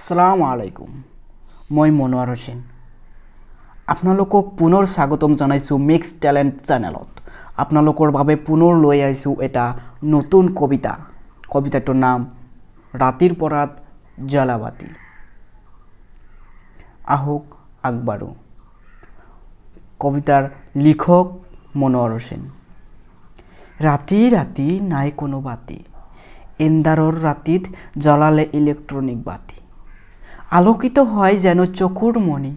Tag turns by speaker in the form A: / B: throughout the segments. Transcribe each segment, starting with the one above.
A: আসসালামু আলাইকুম। মই মনোৱাৰ হোসেন। আপোনালোকক পুনৰ স্বাগতম জনাইছোঁ মিক্স টেলেণ্ট চেনেলত। আপোনালোকৰ বাবে পুনৰ লৈ আহিছোঁ এটা নতুন কবিতা। কবিতাটোৰ নাম ৰাতিৰ পৰাত জ্বলা বাতি। আহক আগবাঢ়ো। কবিতাৰ লিখক মনোৱাৰ হোসেন। ৰাতি ৰাতি নাই কোনো বাতি, এন্ধাৰৰ ৰাতিত জ্বলালে ইলেক্ট্ৰনিক বাতি। আলোকিত হয় যেন চকুৰ মণি,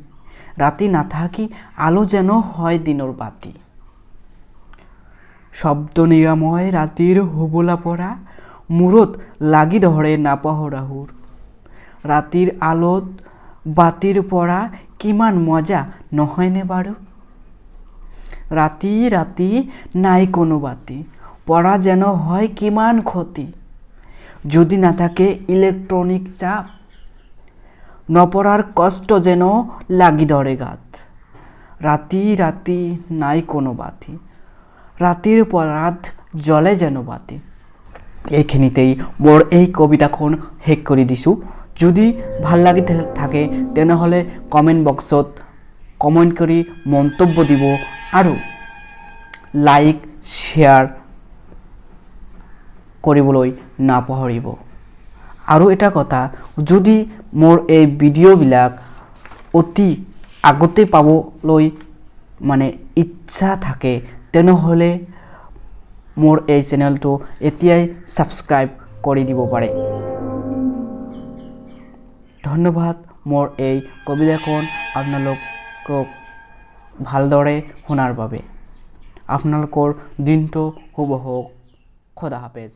A: ৰাতি নাথাকি আলো যেন হয় দিনৰ বাতি। শব্দ নিৰাময় ৰাতিৰ হুবলা পৰা, মূৰত লাগি ধৰে নাপাহৰা সুৰ। ৰাতিৰ আলোত বাতিৰ পৰা কিমান মজা নহয়নে বাৰু? ৰাতি ৰাতি নাই কোনো বাতি, পৰা যেন হয় কিমান ক্ষতি। যদি নাথাকে ইলেক্ট্ৰনিক চাপ, নপৰাৰ কষ্ট যেন লাগি ধৰে গাত। ৰাতি ৰাতি নাই কোনো বাতি, ৰাতিৰ পৰাত জ্বলে যেন বাতি। এইখিনিতেই মোৰ এই কবিতাখন শেষ কৰি দিছোঁ। যদি ভাল লাগি থাকে তেনেহ'লে কমেণ্ট বক্সত কমেণ্ট কৰি মন্তব্য দিব আৰু লাইক শ্বেয়াৰ কৰিবলৈ নাপাহৰিব। আৰু এটা কথা, যদি মোৰ এই ভিডিঅ'বিলাক অতি আগতে পাবলৈ ইচ্ছা থাকে তেনেহ'লে মোৰ এই চেনেলটো এতিয়াই ছাবস্ক্ৰাইব কৰি দিব পাৰে। ধন্যবাদ মোৰ এই কবিতাখন আপোনালোকক ভালদৰে শুনাৰ বাবে। আপোনালোকৰ দিনটো শুভ হওক। খোদা হাফেজ।